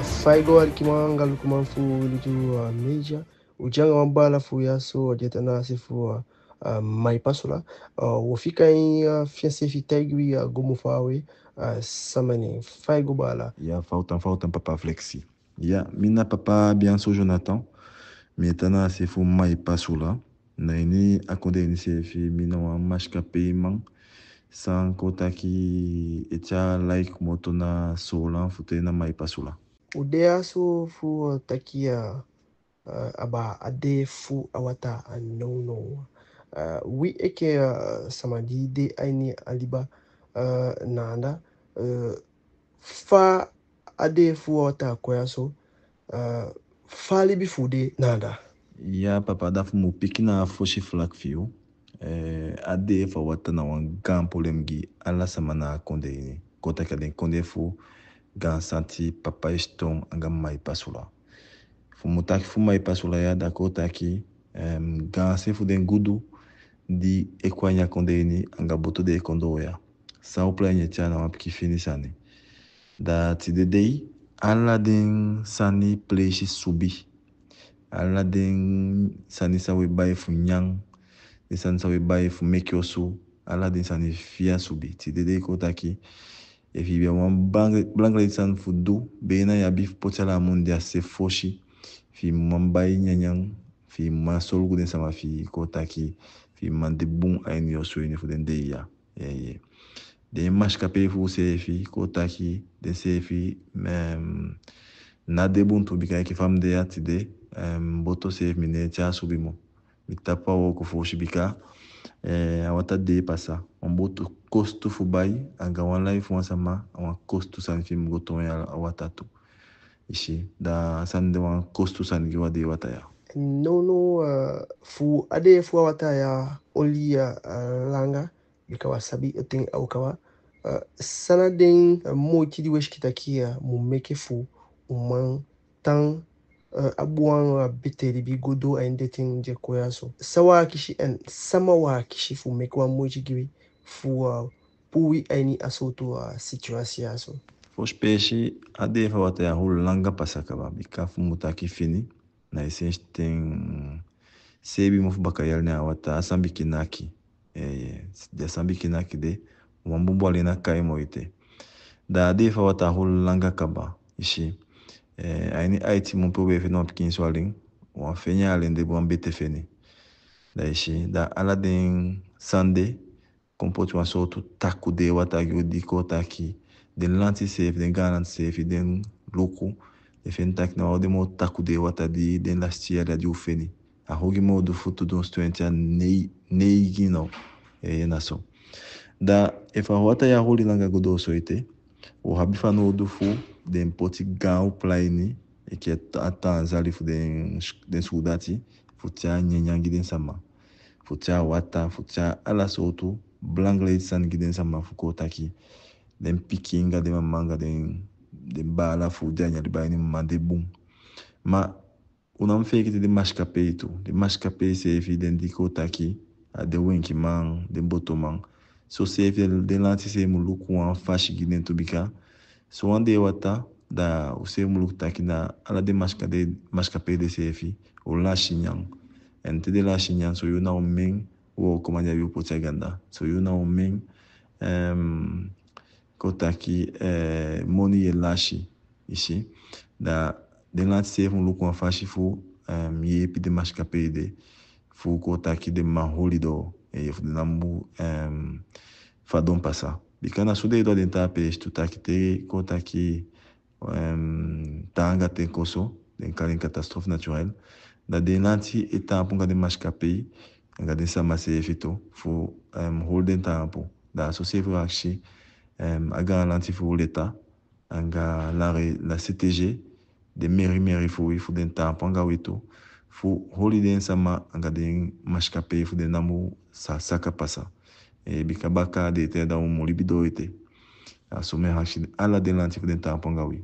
Faigo alikimanga lukumanfu litu meja ujanga wambala fu yaso jetana sifu maipasula wafika fianse fitaigwi gomufawe samani Faigo bala Ya falta papa flexi. Ya mina papa bien so Jonathan. Mietana sifu maipasula. Na ini akonde ini sefi mina wa mashka payman. San kota ki echa like motona solan futena maipasula. udea so fu takia aba ade fu awata no wi eke samadi de aini aliba nanda fa ade fu awata koyaso fali bifude nanda Ya papa dafu mu pikina foshi flak fiu. Ade fa wata na wan gan polemgi ala samana konde ini. Kota kaden konde fu gan santi papa istom anga maipasula. Fumutaki fuma ipasula ya da kota ki gan se fuden gudu di ekwanya konde ini anga boto de kondo ya sa upla nye chana wapiki fini sani da tidedei ala den sani pleishi subi ala den sani sawe bae fu nyang de sani sawe bae fu mekyosu ala den sani fia subi tidedei kota ki efi bia wan blangle san fudu beina ya bif potala mundia se foshi fi mambai nyanyang fi masol guden sama fi kota ki fi mande bun aini yosu ini fu den deya de mashkape fu se fi kota ki de se fi na de bun to bika ki fam de atide boto se mine cha subimo mitapa wo ko foshi bika awata de pasa on boto kostu fu bai anga wan life wan sama wan kostu san fi mgoto ya awata tu ishi da sande wan kostu san giwa de wataya no fu ade fu awata ya oli langa bikawa sabi eting aukawa sana den mo kidi wesh kitakia mu meke fu umman tan abuan biteri bi godo aindeting je koyaso sawa kishi en sama wa kishi fu meke wa mo giwi fu puwi aini asoto situation so Fosh peshi ade fa wata ya hul langa pasakaba bika fu mutaki fini na isensh ten sebi mofu bakayal ne awata asambi kinaki de asambi kinaki de wambumbu alina kai moite da ade fa wata hul langa kaba ishi aini aiti mumpu be fe no pikin swaling wa fenya alende bo ambete feni da ishi da aladen sande kompotu wasotu taku de wata gyodi kota ki den lanti safe den garant safe den loko de fen tak na ode mo taku de wata di den lastia da di ufeni a hogi mo do futu don stuentia nei gino naso da efa wata ya holi langa godo soite o habifa no do fu den poti gan plaini e que ata zali fu den sudati futia nyanyangi den sama futia wata futia ala sotu blangle san giden sama fu kota ki den pikinga de manga den bala fu danya de bayni mande bum ma unam fake de mashkape itu de mashkape se evident di kota ki a de winki man de botoman so se de lanti se muluku an fashi giden to bika so ande wata da o se muluk takina ala de mashkape de sefi o la shinyang ente de la shinyang so you now ming wo komanya yu potaganda so you know ming kotaki moni ye lashi ishi da de lanti se muluk an fashi fu ye pi de mashkape de fu kotaki de maholi do e fu de nambu fadon pasa bikana sude do den tape tu takite kotaki tanga ten koso den kalen catastrophe naturelle da den lanti etampo de mashkape nga den sama se efito fu holden tampo da so se vrachi aga lanti fu l'etat nga la CTG de meri fu den tampo nga wito fu holiden sama nga den mashkape fu den namu sa saka pasa bikabaka de te da libido ite asome hashi ala den lanti fu den tampo nga wi